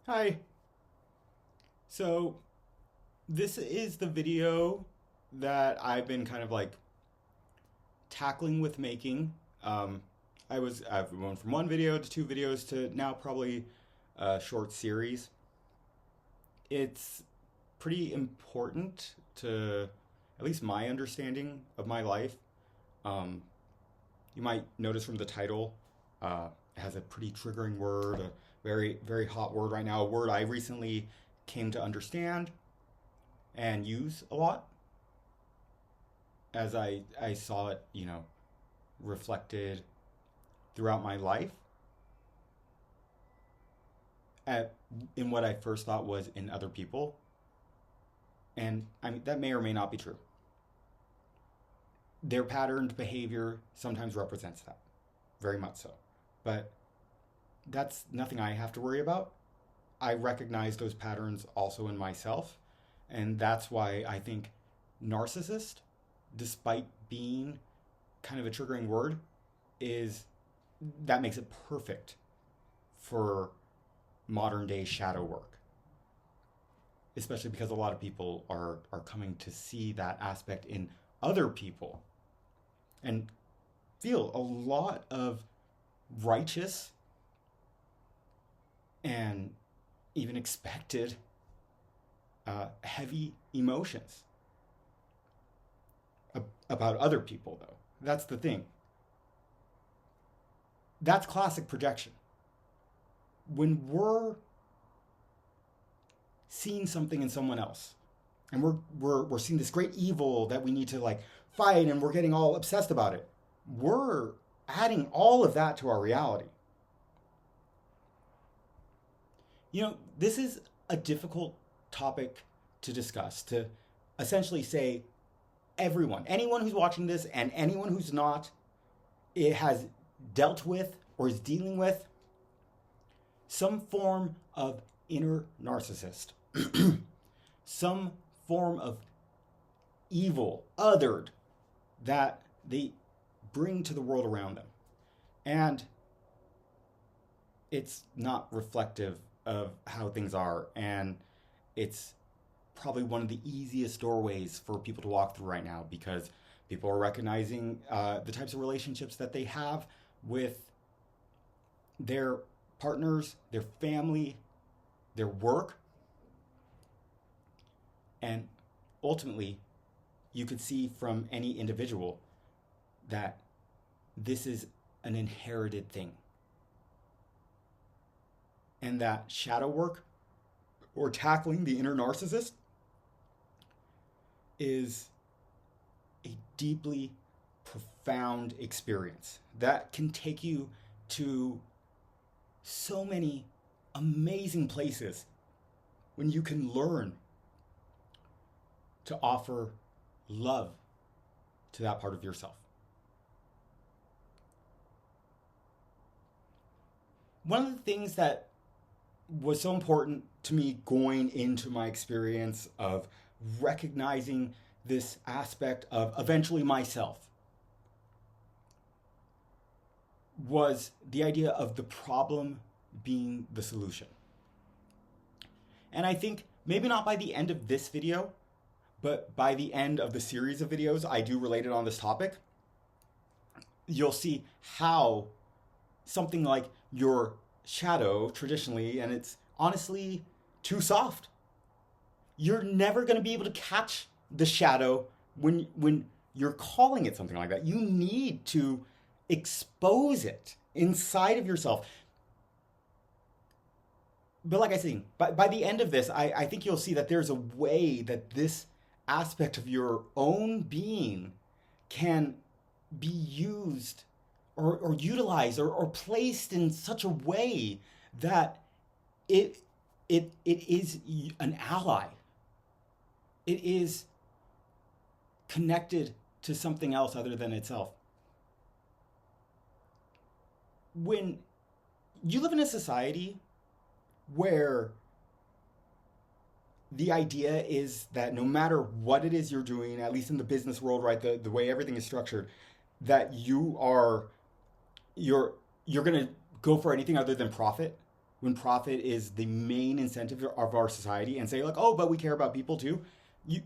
Hi. So this is the video that I've been kind of like tackling with making. Um, I've gone from one video to two videos to now probably a short series. It's pretty important to at least my understanding of my life. Um, you might notice from the title, it has a pretty triggering word, a very hot word right now, a word I recently came to understand and use a lot as I saw it, reflected throughout my life at in what I first thought was in other people. And I mean that may or may not be true. Their patterned behavior sometimes represents that, very much so. But that's nothing I have to worry about. I recognize those patterns also in myself. And that's why I think narcissist, despite being kind of a triggering word, is that makes it perfect for modern day shadow work. Especially because a lot of people are coming to see that aspect in other people and feel a lot of righteous and even expected heavy emotions about other people, though. That's the thing. That's classic projection. When we're seeing something in someone else, and we're seeing this great evil that we need to like fight, and we're getting all obsessed about it, we're adding all of that to our reality. This is a difficult topic to discuss, to essentially say anyone who's watching this and anyone who's not, it has dealt with or is dealing with some form of inner narcissist, some form of evil, othered, that they bring to the world around them. And it's not reflective of how things are. And it's probably one of the easiest doorways for people to walk through right now because people are recognizing the types of relationships that they have with their partners, their family, their work. And ultimately, you could see from any individual that this is an inherited thing. And that shadow work or tackling the inner narcissist is a deeply profound experience that can take you to so many amazing places when you can learn to offer love to that part of yourself. One of the things that was so important to me going into my experience of recognizing this aspect of eventually myself was the idea of the problem being the solution. And I think maybe not by the end of this video, but by the end of the series of videos I do related on this topic, you'll see how something like your shadow traditionally, and it's honestly too soft. You're never going to be able to catch the shadow when you're calling it something like that. You need to expose it inside of yourself. But like I said, by the end of this, I think you'll see that there's a way that this aspect of your own being can be used or utilized or placed in such a way that it is an ally. It is connected to something else other than itself. When you live in a society where the idea is that no matter what it is you're doing, at least in the business world, right, the way everything is structured, that you're going to go for anything other than profit, when profit is the main incentive of our society and say like, oh, but we care about people too.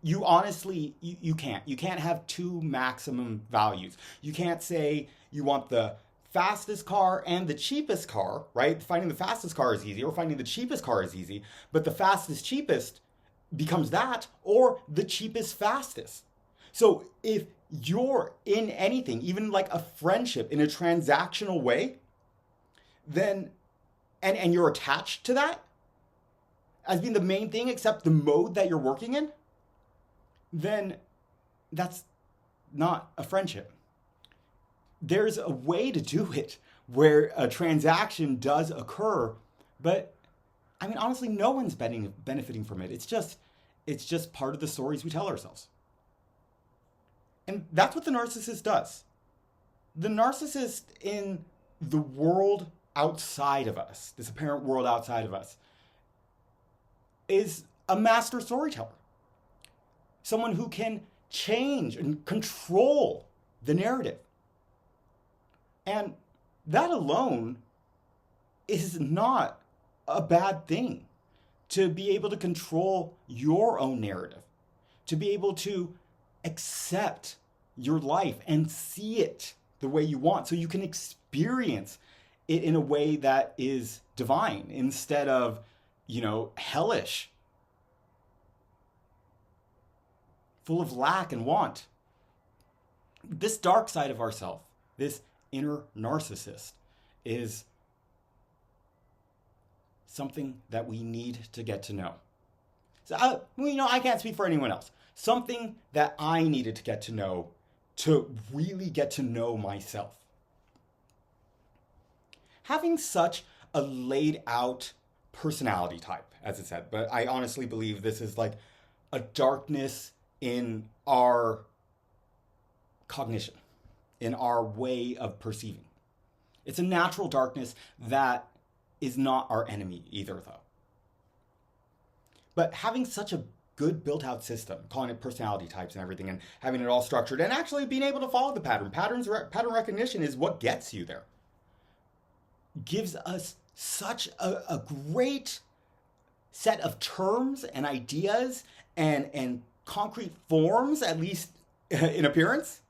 You honestly, you can't. You can't have two maximum values. You can't say you want the fastest car and the cheapest car, right? Finding the fastest car is easy, or finding the cheapest car is easy, but the fastest cheapest becomes that, or the cheapest fastest. So if you're in anything, even like a friendship in a transactional way, then and you're attached to that as being the main thing except the mode that you're working in, then that's not a friendship. There's a way to do it where a transaction does occur, but I mean, honestly, no one's benefiting from it. It's just part of the stories we tell ourselves. And that's what the narcissist does. The narcissist in the world outside of us, this apparent world outside of us, is a master storyteller. Someone who can change and control the narrative. And that alone is not a bad thing. To be able to control your own narrative, to be able to accept your life and see it the way you want, so you can experience it in a way that is divine instead of, hellish, full of lack and want. This dark side of ourself, this inner narcissist, is something that we need to get to know. So, I can't speak for anyone else. Something that I needed to get to know to really get to know myself. Having such a laid out personality type, as it said, but I honestly believe this is like a darkness in our cognition, in our way of perceiving. It's a natural darkness that is not our enemy either, though. But having such a good built-out system, calling it personality types and everything, and having it all structured, and actually being able to follow the pattern. Pattern recognition is what gets you there. Gives us such a great set of terms and ideas and concrete forms, at least in appearance,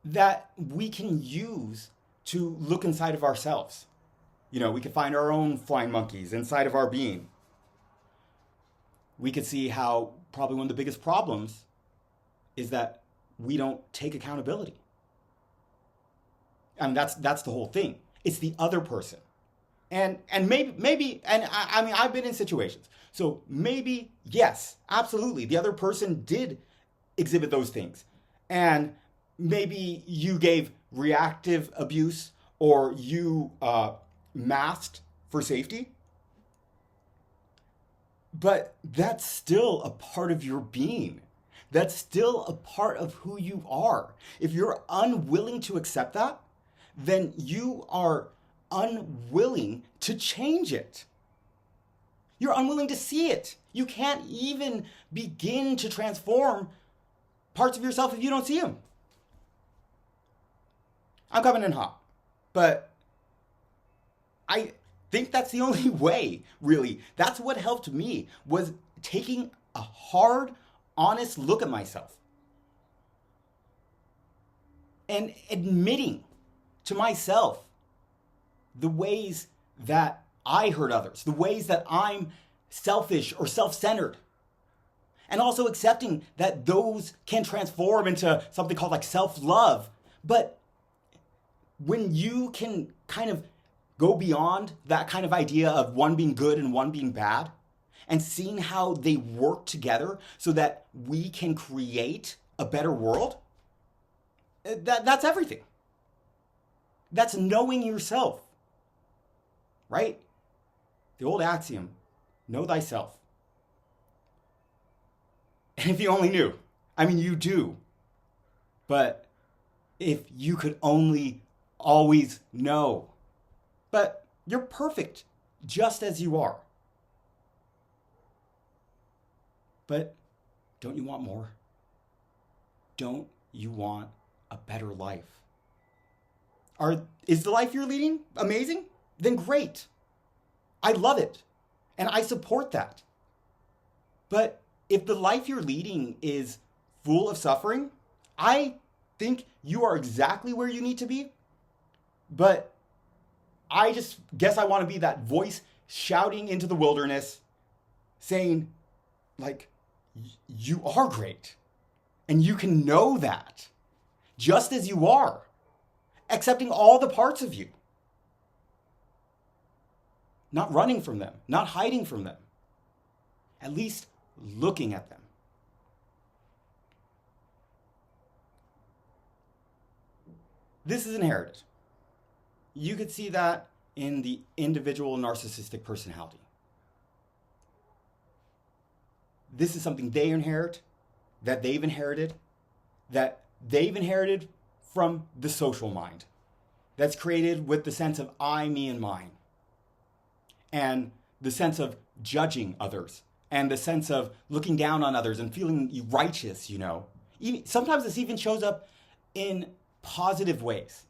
that we can use to look inside of ourselves. We could find our own flying monkeys inside of our being. We could see how probably one of the biggest problems is that we don't take accountability. And that's the whole thing. It's the other person. And maybe, and I mean, I've been in situations. So maybe, yes, absolutely, the other person did exhibit those things. And maybe you gave reactive abuse, or you masked for safety. But that's still a part of your being. That's still a part of who you are. If you're unwilling to accept that, then you are unwilling to change it. You're unwilling to see it. You can't even begin to transform parts of yourself if you don't see them. I'm coming in hot, but I think that's the only way, really. That's what helped me, was taking a hard, honest look at myself and admitting to myself the ways that I hurt others, the ways that I'm selfish or self-centered, and also accepting that those can transform into something called like self-love. But when you can kind of go beyond that kind of idea of one being good and one being bad, and seeing how they work together so that we can create a better world, that's everything. That's knowing yourself, right? The old axiom, know thyself. And if you only knew, I mean, you do, but if you could only always know. But you're perfect just as you are. But don't you want more? Don't you want a better life? Is the life you're leading amazing? Then great. I love it. And I support that. But if the life you're leading is full of suffering, I think you are exactly where you need to be. But I just guess I want to be that voice shouting into the wilderness saying, like, you are great. And you can know that just as you are, accepting all the parts of you. Not running from them, not hiding from them, at least looking at them. This is inherited. You could see that in the individual narcissistic personality. This is something they inherit, that they've inherited from the social mind. That's created with the sense of I, me, and mine. And the sense of judging others. And the sense of looking down on others and feeling righteous, you know. Sometimes this even shows up in positive ways.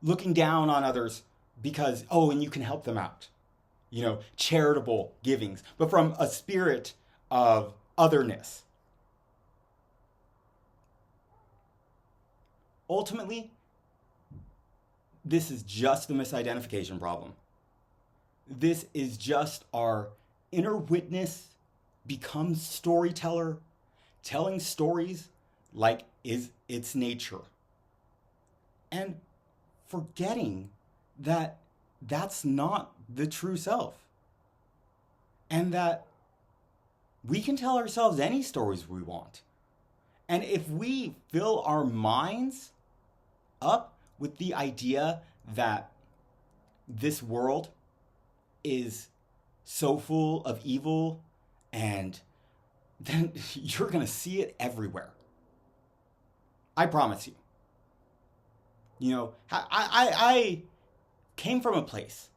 Looking down on others because, oh, and you can help them out. You know, charitable givings. But from a spirit of otherness. Ultimately, this is just the misidentification problem. This is just our inner witness becomes storyteller, telling stories like is its nature. And forgetting that that's not the true self. And that we can tell ourselves any stories we want. And if we fill our minds up with the idea that this world is so full of evil, and then you're going to see it everywhere. I promise you. You know, I came from a place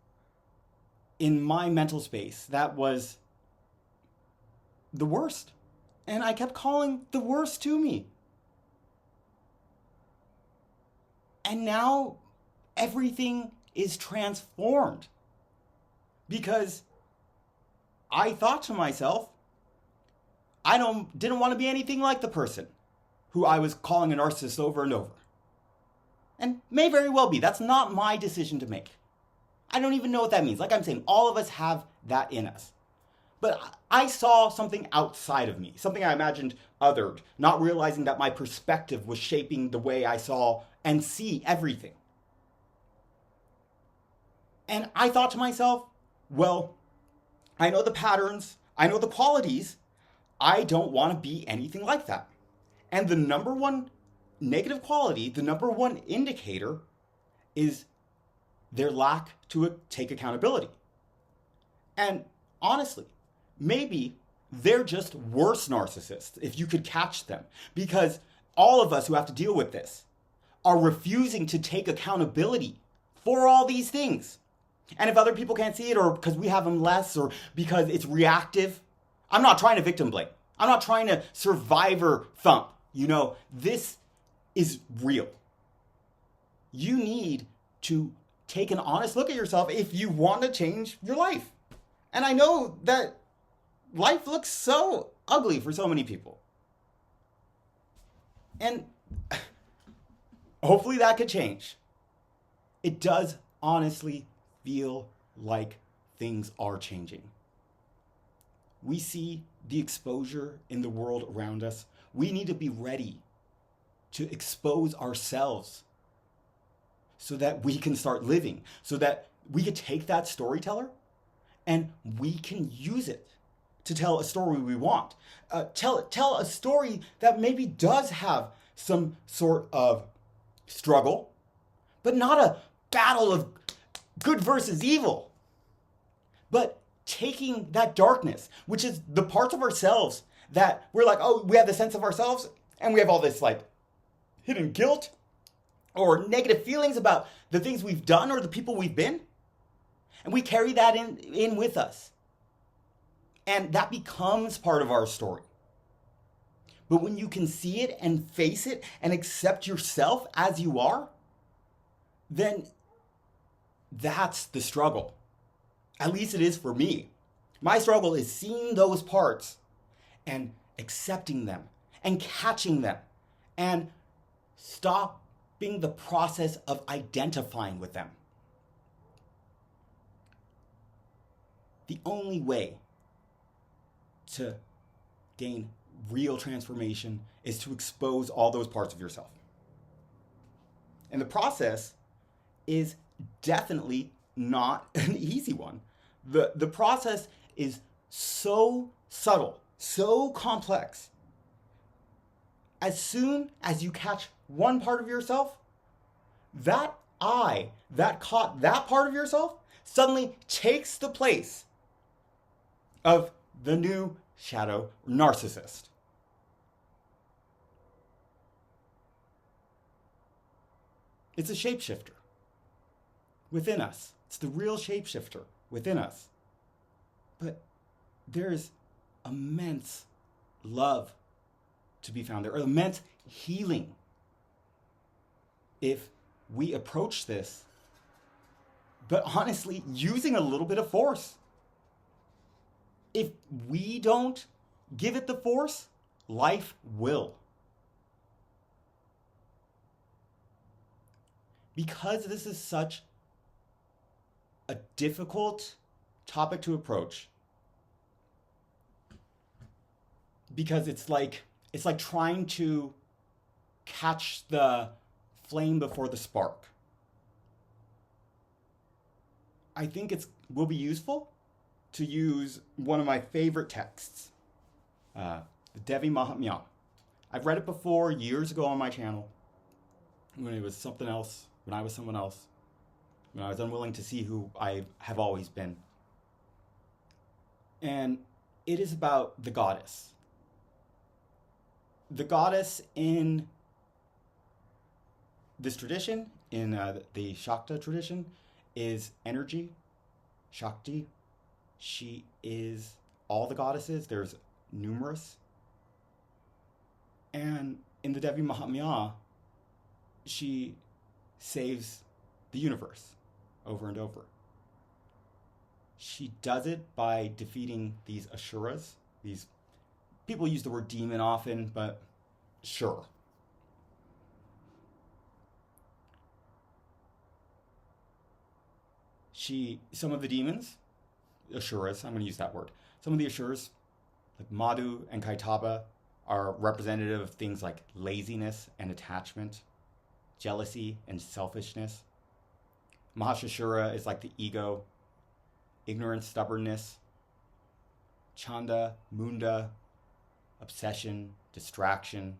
in my mental space that was the worst. And I kept calling the worst to me. And now everything is transformed. Because I thought to myself, I didn't want to be anything like the person who I was calling a narcissist over and over. And may very well be. That's not my decision to make. I don't even know what that means. Like I'm saying, all of us have that in us. But I saw something outside of me, something I imagined othered, not realizing that my perspective was shaping the way I saw and see everything. And I thought to myself, well, I know the patterns, I know the qualities, I don't want to be anything like that. And the number one negative quality, the number one indicator is their lack to take accountability. And honestly, maybe they're just worse narcissists if you could catch them. Because all of us who have to deal with this are refusing to take accountability for all these things. And if other people can't see it, or because we have them less, or because it's reactive, I'm not trying to victim blame. I'm not trying to survivor thump. You know, this is real. You need to take an honest look at yourself if you want to change your life. And I know that life looks so ugly for so many people. And hopefully that could change. It does honestly feel like things are changing. We see the exposure in the world around us. We need to be ready to expose ourselves so that we can start living, so that we can take that storyteller and we can use it to tell a story we want. Tell a story that maybe does have some sort of struggle, but not a battle of good versus evil. But taking that darkness, which is the parts of ourselves that we're like, oh, we have the sense of ourselves, and we have all this like hidden guilt or negative feelings about the things we've done or the people we've been. And we carry that in with us. And that becomes part of our story. But when you can see it and face it and accept yourself as you are, then that's the struggle. At least it is for me. My struggle is seeing those parts and accepting them and catching them and stopping the process of identifying with them. The only way to gain real transformation is to expose all those parts of yourself. And the process is definitely not an easy one. The process is so subtle, so complex. As soon as you catch one part of yourself, that caught that part of yourself suddenly takes the place of the new shadow narcissist. It's a shapeshifter within us. It's the real shapeshifter within us. But there's immense love to be found there, immense healing if we approach this, but honestly, using a little bit of force. If we don't give it the force, life will. Because this is such a difficult topic to approach, because it's like trying to catch the flame before the spark. I think it will be useful to use one of my favorite texts, the Devi Mahatmya. I've read it before years ago on my channel when it was something else, when I was someone else, when I was unwilling to see who I have always been. And it is about the goddess. The goddess in this tradition, in the Shakta tradition, is energy, Shakti. She is all the goddesses. There's numerous. And in the Devi Mahatmya, she saves the universe over and over. She does it by defeating these Asuras. These people use the word demon often, but sure. Some of the demons, Asuras, I'm going to use that word. Some of the Asuras, like Madhu and Kaitaba, are representative of things like laziness and attachment, jealousy and selfishness. Mahashashura is like the ego, ignorance, stubbornness. Chanda, Munda, obsession, distraction.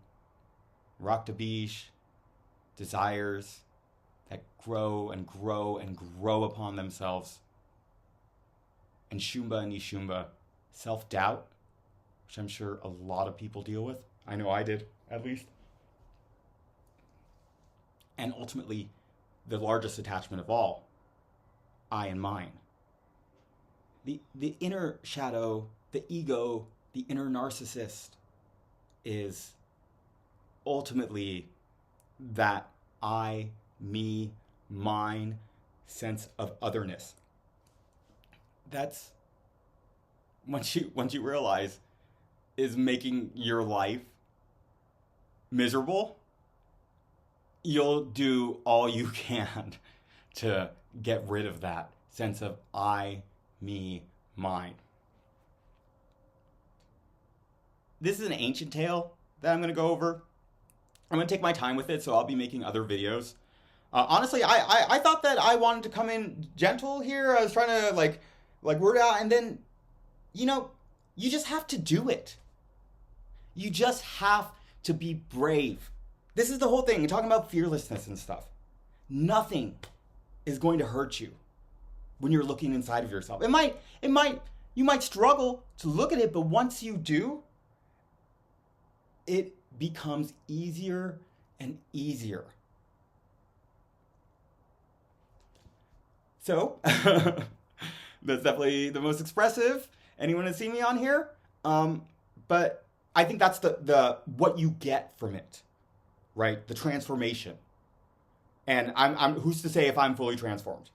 Raktabij, desires that grow and grow and grow upon themselves. And Shumba and Nishumba, self-doubt, which I'm sure a lot of people deal with. I know I did, at least. And ultimately, the largest attachment of all, I and mine. The inner shadow, the ego, the inner narcissist is ultimately that I, me, mine sense of otherness. That's, once you realize, is making your life miserable, you'll do all you can to get rid of that sense of I, me, mine. This is an ancient tale that I'm going to go over. I'm going to take my time with it, so I'll be making other videos. Honestly, I thought that I wanted to come in gentle here. I was trying to like word out, and then, you just have to do it. You just have to be brave. This is the whole thing. You're talking about fearlessness and stuff. Nothing is going to hurt you when you're looking inside of yourself. You might struggle to look at it, but once you do, it becomes easier and easier. So, that's definitely the most expressive anyone has seen me on here. But I think that's the what you get from it, right? The transformation. And I'm who's to say if I'm fully transformed?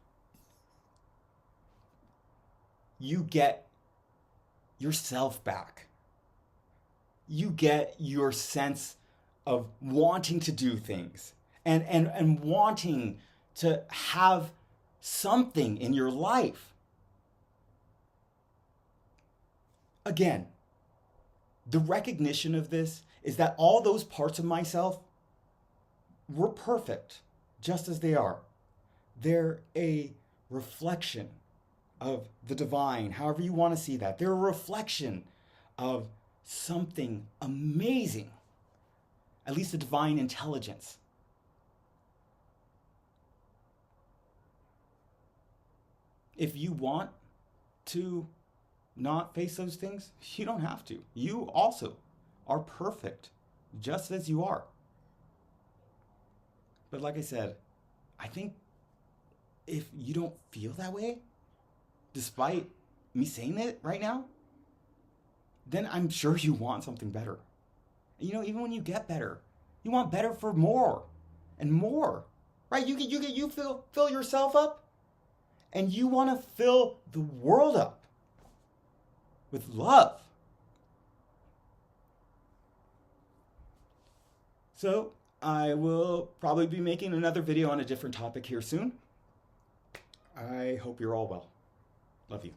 you get yourself back. You get your sense of wanting to do things and wanting to have something in your life. Again, the recognition of this is that all those parts of myself were perfect, just as they are. They're a reflection of the divine, however you want to see that. They're a reflection of something amazing, at least a divine intelligence. If you want to not face those things, you don't have to. You also are perfect, just as you are. But like I said, I think if you don't feel that way, despite me saying it right now, then I'm sure you want something better. You know, even when you get better, you want better for more and more, right? You fill yourself up, and you want to fill the world up with love. So I will probably be making another video on a different topic here soon. I hope you're all well. Love you.